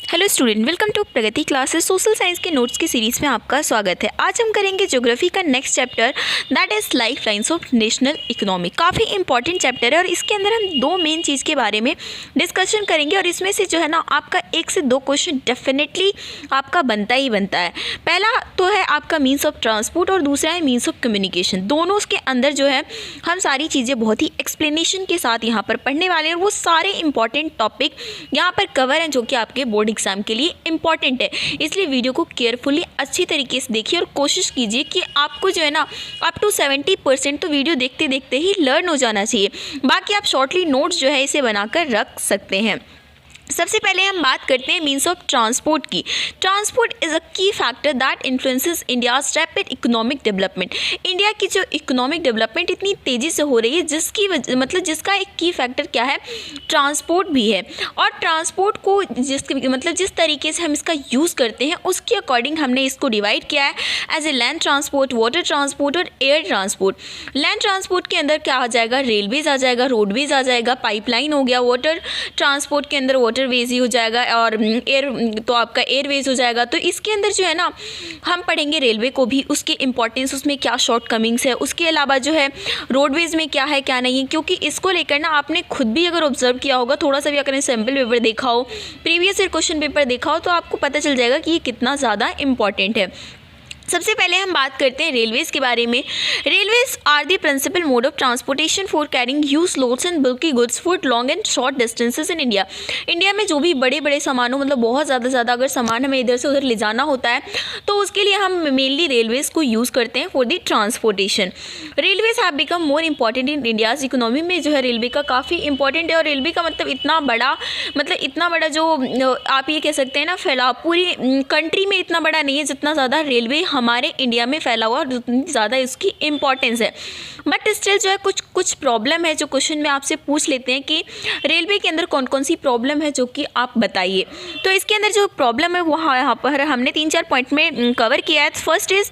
Hello student, welcome to Pragati classes. Social science के notes की series में आपका स्वागत है। आज हम करेंगे ज्योग्राफी का next chapter, that is life lines of national economy. काफ़ी इंपॉर्टेंट चैप्टर है और इसके अंदर हम दो मेन चीज़ के बारे में डिस्कशन करेंगे और इसमें से जो है ना आपका 1 से 2 क्वेश्चन डेफिनेटली आपका बनता ही बनता है। पहला तो है आपका मीन्स ऑफ ट्रांसपोर्ट और दूसरा है मीन्स ऑफ कम्युनिकेशन। दोनों के अंदर जो है हम सारी चीज़ें बहुत ही एक्सप्लेनेशन के साथ यहाँ पर पढ़ने वाले हैं और वो सारे इंपॉर्टेंट टॉपिक यहाँ पर कवर हैं जो कि आपके बोर्ड एग्जाम के लिए इंपॉर्टेंट है। इसलिए वीडियो को केयरफुली अच्छी तरीके से देखिए और कोशिश कीजिए कि आपको जो है ना अप टू 70% तो वीडियो देखते देखते ही लर्न हो जाना चाहिए। बाकी आप शॉर्टली नोट्स जो है इसे बनाकर रख सकते हैं। सबसे पहले हम बात करते हैं मीन्स ऑफ ट्रांसपोर्ट की। ट्रांसपोर्ट इज़ अ की factor that influences India's rapid economic development. India की जो इकोनॉमिक डेवलपमेंट इतनी तेज़ी से हो रही है जिसका एक की फैक्टर क्या है, ट्रांसपोर्ट भी है। और ट्रांसपोर्ट को जिस तरीके से हम इसका यूज़ करते हैं उसके अकॉर्डिंग हमने इसको डिवाइड किया है as a land transport, water transport और एयर ट्रांसपोर्ट। लैंड ट्रांसपोर्ट के अंदर क्या आ जाएगा, रेलवेज आ जाएगा, रोडवेज आ जाएगा, पाइपलाइन हो गया। वाटर ट्रांसपोर्ट के अंदर वाटरवेज ही हो जाएगा और एयर तो आपका एयरवेज हो जाएगा। तो इसके अंदर जो है ना हम पढ़ेंगे रेलवे को भी, उसकी इंपॉर्टेंस, उसमें क्या शॉर्ट कमिंग्स है, उसके अलावा जो है रोडवेज में क्या है क्या नहीं है। क्योंकि इसको लेकर ना आपने खुद भी अगर ऑब्जर्व किया होगा, थोड़ा सा भी अगर सैम्पल पेपर देखा हो, प्रीवियस ईयर क्वेश्चन पेपर देखा हो, तो आपको पता चल जाएगा कि ये कितना ज़्यादा इंपॉर्टेंट है। सबसे पहले हम बात करते हैं रेलवेज़ के बारे में। Railways are the principal mode of transportation for carrying huge loads and bulky goods for long and short distances in India. India में जो भी बड़े बड़े सामानों बहुत ज़्यादा अगर सामान हमें इधर से उधर ले जाना होता है तो उसके लिए हम मेनली रेलवेज़ को यूज़ करते हैं for the transportation. Railways have become more important in India's economy में जो है रेलवे का काफ़ी इंपॉर्टेंट है। और रेलवे का इतना बड़ा जो आप ये कह सकते हैं ना फैलाव पूरी कंट्री में इतना बड़ा नहीं है जितना ज़्यादा रेलवे हमारे इंडिया में फैला हुआ और जितनी ज़्यादा इसकी इंपॉर्टेंस है। बट स्टिल जो है कुछ प्रॉब्लम है जो क्वेश्चन में आपसे पूछ लेते हैं कि रेलवे के अंदर कौन कौन सी प्रॉब्लम है जो कि आप बताइए। तो इसके अंदर जो प्रॉब्लम है वो यहाँ पर हमने 3-4 पॉइंट में कवर किया है। First is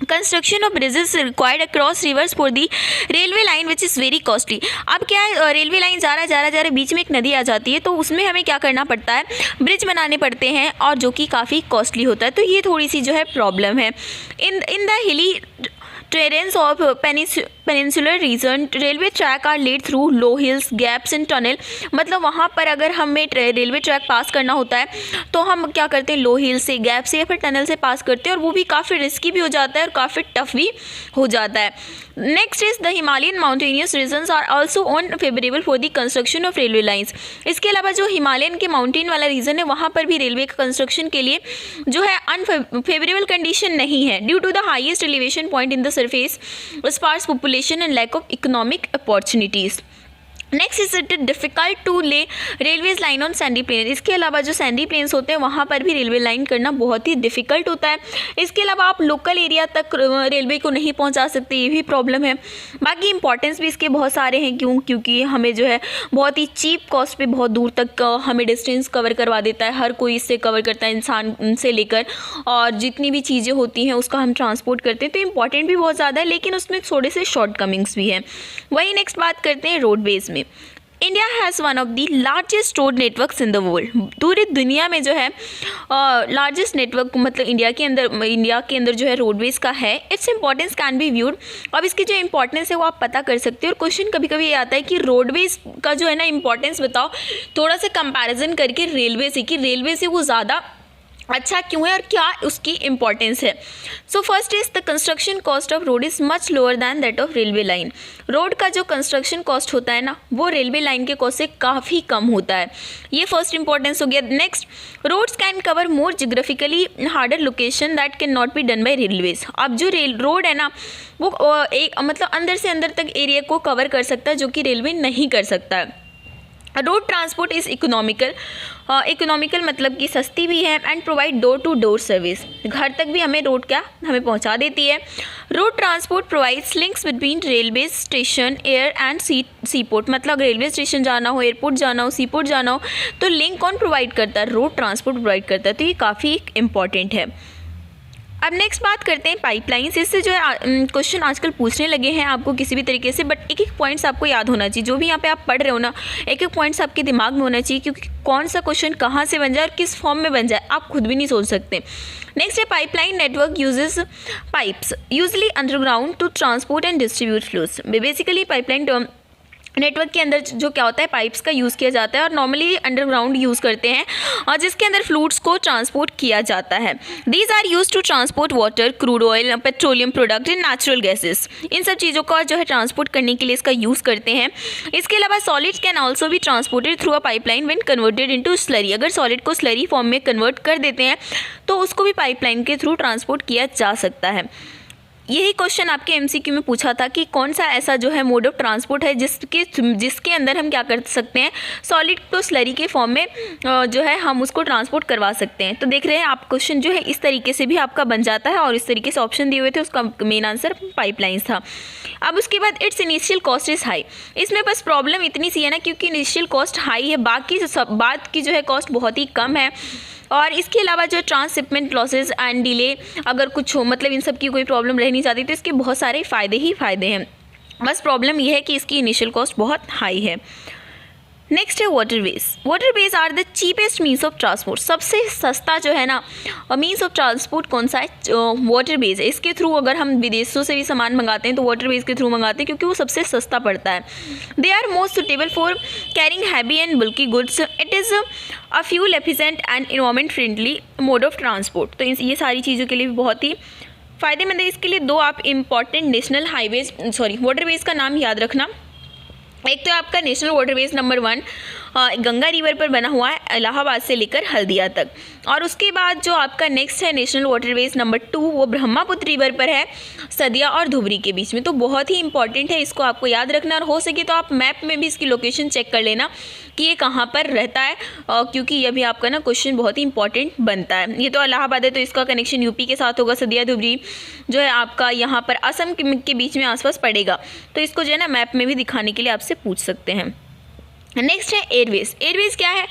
construction of bridges required across reverse for the railway line which is very costly. अब क्या है, रेलवे लाइन जा रहा बीच में एक नदी आ जाती है तो उसमें हमें क्या करना पड़ता है, ब्रिज बनाने पड़ते हैं और जो कि काफ़ी कॉस्टली होता है। तो ये थोड़ी सी जो है प्रॉब्लम है। In the hilly terrains of peninsular region railway track are laid through low hills gaps in tunnel. वहाँ पर अगर हमें रेलवे ट्रैक पास करना होता है तो हम क्या करते हैं, लो हिल से, गैप से या फिर टनल से पास करते हैं और वो भी काफ़ी रिस्की भी हो जाता है और काफ़ी टफ भी हो जाता है। Next is the Himalayan mountainous regions are also unfavourable for the construction of railway lines. इसके अलावा जो हिमालयन के माउंटेन वाला रीजन है वहाँ पर भी रेलवे का कंस्ट्रक्शन के लिए जो है अनफेवरेबल कंडीशन नहीं है due to the highest elevation point in the surface, sparse population and lack of economic opportunities. Next is it difficult to lay railways line on sandy plain. इसके अलावा जो सैंडी प्लेन्स होते हैं वहाँ पर भी रेलवे लाइन करना बहुत ही डिफ़िकल्ट होता है। इसके अलावा आप लोकल एरिया तक रेलवे को नहीं पहुँचा सकते, ये भी प्रॉब्लम है। बाकी इंपॉर्टेंस भी इसके बहुत सारे हैं, क्योंकि हमें जो है बहुत ही चीप कॉस्ट पे बहुत दूर तक हमें डिस्टेंस कवर करवा देता है। हर कोई इससे कवर करता है, इंसान से लेकर और जितनी भी चीज़ें होती हैं उसका हम ट्रांसपोर्ट करते हैं। तो इंपॉर्टेंट भी बहुत ज़्यादा है लेकिन उसमें थोड़े से शॉर्ट कमिंग्स भी हैं। वही नेक्स्ट बात करते हैं रोडवेज़ में। India has one of the largest road networks in the world. पूरी दुनिया में जो है लार्जेस्ट नेटवर्क इंडिया के अंदर जो है रोडवेज़ का है। Its importance can be viewed. अब इसकी जो इंपॉर्टेंस है वो आप पता कर सकते हो। और क्वेश्चन कभी कभी ये आता है कि रोडवेज़ का जो है ना इंपॉर्टेंस बताओ थोड़ा सा कंपैरिजन करके रेलवे से, कि रेलवे से वो ज़्यादा अच्छा क्यों है और क्या उसकी इंपॉर्टेंस है। So first is the construction cost of road is much lower than that of railway line. Road का जो कंस्ट्रक्शन कॉस्ट होता है ना वो रेलवे लाइन के कॉस्ट से काफ़ी कम होता है। ये फर्स्ट इंपॉर्टेंस हो गया। Next, roads can cover more geographically harder location that can not be done by railways. अब जो रोड है ना वो एक अंदर से अंदर तक एरिया को कवर कर सकता है जो कि रेलवे नहीं कर सकता है। रोड ट्रांसपोर्ट इज़ इकोनॉमिकल मतलब कि सस्ती भी है and provide door to door service. घर तक भी हमें हमें पहुंचा देती है। Road transport provides links between railway station, air and seaport. Railway station जाना हो, एयरपोर्ट जाना हो, सीपोर्ट जाना हो तो लिंक कौन प्रोवाइड करता है, रोड ट्रांसपोर्ट प्रोवाइड करता है। तो ये काफ़ी इंपॉर्टेंट है। अब नेक्स्ट बात करते हैं पाइपलाइंस। इससे जो है क्वेश्चन आजकल पूछने लगे हैं आपको किसी भी तरीके से, बट एक एक पॉइंट्स आपको याद होना चाहिए। जो भी यहाँ पे आप पढ़ रहे हो ना, एक एक पॉइंट्स आपके दिमाग में होना चाहिए, क्योंकि कौन सा क्वेश्चन कहाँ से बन जाए और किस फॉर्म में बन जाए आप खुद भी नहीं सोच सकते। नेक्स्ट है pipeline network uses pipes usually underground to transport and distribute fluids. Basically pipeline network के अंदर जो क्या होता है, पाइप्स का यूज़ किया जाता है और नॉर्मली अंडरग्राउंड यूज़ करते हैं, और जिसके अंदर फ्लूइड्स को ट्रांसपोर्ट किया जाता है। These are used to transport water, crude oil, petroleum product and natural gases. इन सब चीज़ों का जो है ट्रांसपोर्ट करने के लिए इसका यूज़ करते हैं। इसके अलावा सॉलिड्स कैन ऑल्सो भी transported through a pipeline when converted into slurry. अगर सॉलिड को स्लरी फॉर्म में कन्वर्ट कर देते हैं तो उसको भी पाइपलाइन के थ्रू ट्रांसपोर्ट किया जा सकता है। यही क्वेश्चन आपके एमसीक्यू में पूछा था कि कौन सा ऐसा जो है मोड ऑफ ट्रांसपोर्ट है जिसके अंदर हम क्या कर सकते हैं, सॉलिड तो स्लरी के फॉर्म में जो है हम उसको ट्रांसपोर्ट करवा सकते हैं। तो देख रहे हैं आप, क्वेश्चन जो है इस तरीके से भी आपका बन जाता है, और इस तरीके से ऑप्शन दिए हुए थे, उसका मेन आंसर पाइपलाइंस था। अब उसके बाद it's initial cost is high. इसमें बस प्रॉब्लम इतनी सी है ना, क्योंकि इनिशियल कॉस्ट हाई है, बाकी सब बात की जो है कॉस्ट बहुत ही कम है। और इसके अलावा जो ट्रांसशिपमेंट लॉसेज एंड डिले अगर कुछ हो, मतलब इन सब की कोई प्रॉब्लम रह नहीं जाती, तो इसके बहुत सारे फ़ायदे ही फ़ायदे हैं। बस प्रॉब्लम ये है कि इसकी इनिशियल कॉस्ट बहुत हाई है। नेक्स्ट है waterways. Waterways are the cheapest means of transport. सबसे सस्ता जो है ना मीन्स ऑफ ट्रांसपोर्ट कौन सा है, वाटरवेज है। इसके थ्रू अगर हम विदेशों से भी सामान मंगाते हैं तो वाटरवेज के थ्रू मंगाते हैं, क्योंकि वो सबसे सस्ता पड़ता है। They are most suitable for carrying heavy and bulky goods. It is a fuel efficient and environment friendly mode of transport. तो ये सारी चीज़ों के लिए भी बहुत ही फ़ायदेमंद है। इसके लिए दो आप इम्पॉर्टेंट नेशनल हाईवेज वाटरवेज का नाम याद रखना। एक तो आपका national waterways number 1 Ganga river पर बना हुआ है, इलाहाबाद से लेकर हल्दिया तक। और उसके बाद जो आपका नेक्स्ट है नेशनल वाटरवेज नंबर 2, वो ब्रह्मपुत्र रिवर पर है, सदिया और धुबरी के बीच में। तो बहुत ही इंपॉर्टेंट है, इसको आपको याद रखना, और हो सके तो आप मैप में भी इसकी लोकेशन चेक कर लेना कि ये कहाँ पर रहता है, क्योंकि ये भी आपका ना क्वेश्चन बहुत ही इंपॉर्टेंट बनता है। ये तो इलाहाबाद है, तो इसका कनेक्शन यूपी के साथ होगा। सदिया धुबरी जो है आपका यहाँ पर असम के बीच में आसपास पड़ेगा, तो इसको जो है ना मैप में भी दिखाने के लिए आपसे पूछ सकते हैं। नेक्स्ट है एयरवेज। एयरवेज क्या है,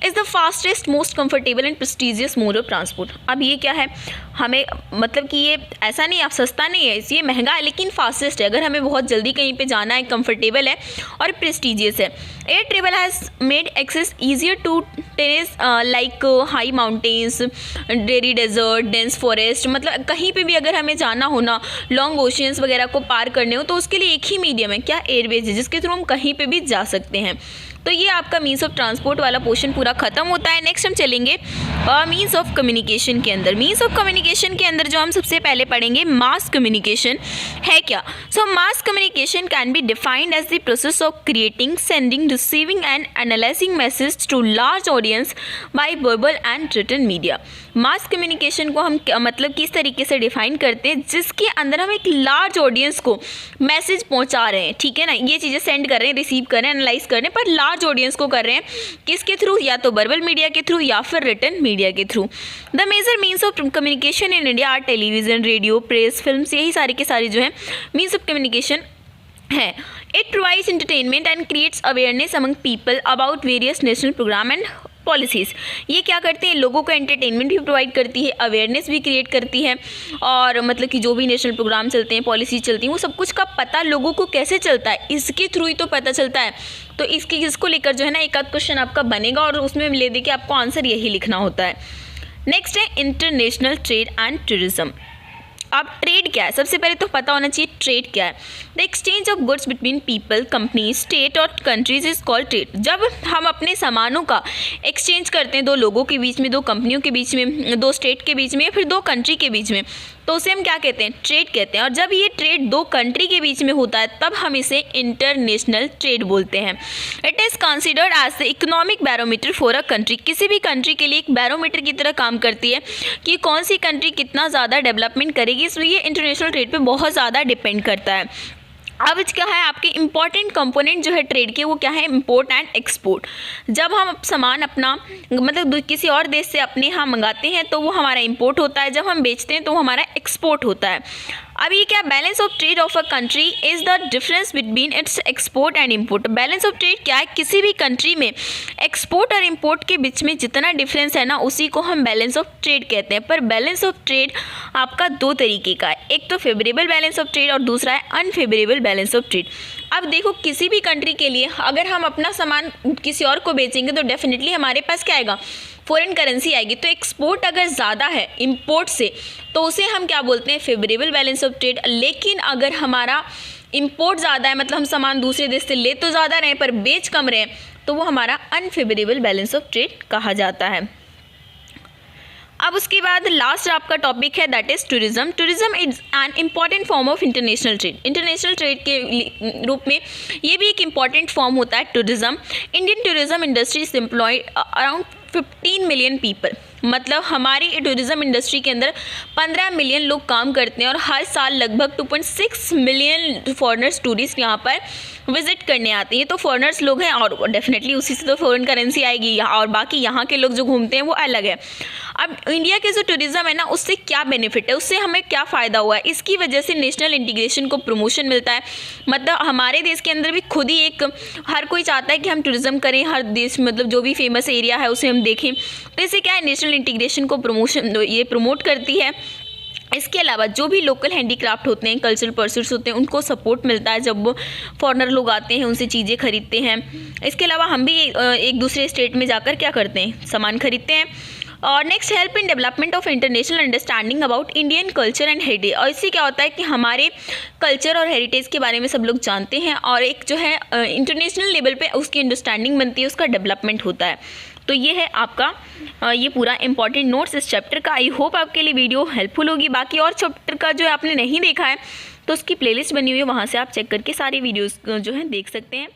is the fastest most comfortable and prestigious mode of transport. अब ये क्या है, हमें मतलब कि ये ऐसा नहीं, आप सस्ता नहीं है, ये महंगा है लेकिन फास्टेस्ट है। अगर हमें बहुत जल्दी कहीं पे जाना है, कंफर्टेबल है और प्रेस्टिजियस है। Air travel has made access easier to terrains like high mountains, dry desert, dense forest. मतलब कहीं पे भी अगर हमें जाना हो ना, लॉन्ग ओशियंस वगैरह को पार करने हो, तो उसके लिए एक ही मीडियम है, क्या, एयरवेज है, जिसके थ्रू हम कहीं पे भी जा सकते हैं। तो ये आपका मीन्स ऑफ ट्रांसपोर्ट वाला पोर्शन पूरा खत्म होता है। नेक्स्ट हम चलेंगे मीन्स ऑफ कम्युनिकेशन के अंदर। मीन्स ऑफ कम्युनिकेशन के अंदर जो हम सबसे पहले पढ़ेंगे, मास कम्युनिकेशन है क्या। So mass communication can be defined as the process of creating, sending, receiving and analysing message to large audience by verbal and written media. Mass communication को हम मतलब किस तरीके से डिफाइन करते हैं, जिसके अंदर हम एक लार्ज ऑडियंस को मैसेज पहुंचा रहे हैं, ठीक है ना, ये चीज़ें सेंड कर रहे हैं, रिसीव कर रहे हैं, एनालाइज कर रहे हैं, पर लार्ज ऑडियंस को कर रहे हैं, किसके थ्रू, या तो वर्बल मीडिया के थ्रू या फिर रिटन मीडिया के through. The major means of communication in India are television, radio, press, films, यही सारे के सारे जो है मीन्स ऑफ कम्युनिकेशन है। It provides entertainment and creates awareness among people about various national program and policies. ये क्या करते हैं, लोगों को एंटरटेनमेंट भी प्रोवाइड करती है, अवेयरनेस भी क्रिएट करती है, और मतलब कि जो भी नेशनल प्रोग्राम चलते हैं, पॉलिसी चलती हैं, वो सब कुछ का पता लोगों को कैसे चलता है, इसके थ्रू ही तो पता चलता है। तो इसको लेकर जो है ना एक आध क्वेश्चन आपका बनेगा, और उसमें ले दे के आपको आंसर यही लिखना होता है। नेक्स्ट है इंटरनेशनल ट्रेड एंड टूरिज्म। अब ट्रेड क्या है, सबसे पहले तो पता होना चाहिए ट्रेड क्या है। The exchange of goods between people, company, state और कंट्रीज इज कॉल्ड ट्रेड। जब हम अपने सामानों का एक्सचेंज करते हैं, दो लोगों के बीच में, दो कंपनियों के बीच में, दो स्टेट के बीच में, या फिर दो कंट्री के बीच में, तो उसे हम क्या कहते हैं, ट्रेड कहते हैं। और जब ये ट्रेड दो कंट्री के बीच में होता है, तब हम इसे इंटरनेशनल ट्रेड बोलते हैं। It is considered as the economic barometer for a country. किसी भी कंट्री के लिए एक बैरोमीटर की तरह काम करती है कि कौन सी कंट्री कितना ज़्यादा डेवलपमेंट करेगी, इसलिए ये इंटरनेशनल ट्रेड पे बहुत ज़्यादा डिपेंड करता है। अब क्या है, आपके इंपॉर्टेंट कंपोनेंट जो है ट्रेड के, वो क्या है, इंपोर्ट एंड एक्सपोर्ट। जब हम सामान अपना मतलब किसी और देश से अपने यहाँ मंगाते हैं, तो वो हमारा इंपोर्ट होता है, जब हम बेचते हैं तो वो हमारा एक्सपोर्ट होता है। अब ये क्या, balance of trade of a country is the difference between its export and import. Balance of trade क्या है, किसी भी कंट्री में एक्सपोर्ट और इम्पोर्ट के बीच में जितना डिफरेंस है ना, उसी को हम बैलेंस ऑफ ट्रेड कहते हैं। पर बैलेंस ऑफ ट्रेड आपका दो तरीके का है, एक तो फेवरेबल बैलेंस ऑफ ट्रेड और दूसरा है अनफेवरेबल बैलेंस ऑफ ट्रेड। अब देखो, किसी भी कंट्री के लिए अगर हम अपना सामान किसी और को बेचेंगे तो डेफिनेटली हमारे पास क्या आएगा, फॉरेन करेंसी आएगी। तो एक्सपोर्ट अगर ज़्यादा है इंपोर्ट से तो उसे हम क्या बोलते हैं, फेवरेबल बैलेंस ऑफ ट्रेड। लेकिन अगर हमारा इंपोर्ट ज़्यादा है, मतलब हम सामान दूसरे देश से ले तो ज़्यादा रहे पर बेच कम रहे, तो वो हमारा अनफेवरेबल बैलेंस ऑफ ट्रेड कहा जाता है। अब उसके बाद लास्ट आपका टॉपिक है that is tourism. Tourism is an important form of international trade. International trade के रूप में ये भी एक इम्पॉर्टेंट फॉर्म होता है tourism. Indian tourism industry is employ around 15 million people. मतलब हमारी टूरिज्म इंडस्ट्री के अंदर 15 मिलियन लोग काम करते हैं और हर साल लगभग 2.6 मिलियन फॉरेनर्स टूरिस्ट यहाँ पर विजिट करने आते हैं। ये तो फॉरेनर्स लोग हैं और डेफिनेटली उसी से तो फॉरेन करेंसी आएगी, और बाकी यहाँ के लोग जो घूमते हैं वो अलग है। अब इंडिया के जो टूरिज़्म है ना, उससे क्या बेनिफिट है, उससे हमें क्या फ़ायदा हुआ है, इसकी वजह से नेशनल इंटीग्रेशन को प्रमोशन मिलता है। मतलब हमारे देश के अंदर भी खुद ही एक, हर कोई चाहता है कि हम टूरिज़्म करें, हर देश मतलब जो भी फेमस एरिया है उसे हम देखें। तो इससे क्या है, नेशनल इंटीग्रेशन को ये प्रमोट करती है। इसके अलावा जो भी लोकल हैंडीक्राफ्ट होते हैं, कल्चरल परस्यूट्स होते हैं, उनको सपोर्ट मिलता है जब वो फॉरेनर लोग आते हैं, उनसे चीज़ें खरीदते हैं। इसके अलावा हम भी एक दूसरे स्टेट में जाकर क्या करते हैं, सामान खरीदते हैं। और next, help in development of international understanding about Indian culture and heritage. और इससे क्या होता है कि हमारे कल्चर और हेरिटेज के बारे में सब लोग जानते हैं और एक जो है इंटरनेशनल लेवल पे उसकी अंडरस्टैंडिंग बनती है, उसका डेवलपमेंट होता है। तो ये है आपका ये पूरा इंपॉर्टेंट नोट्स इस चैप्टर का। आई होप आपके लिए वीडियो हेल्पफुल होगी। बाकी और चैप्टर का जो है आपने नहीं देखा है तो उसकी प्लेलिस्ट बनी हुई है, वहाँ से आप चेक करके सारी वीडियोस जो है देख सकते हैं।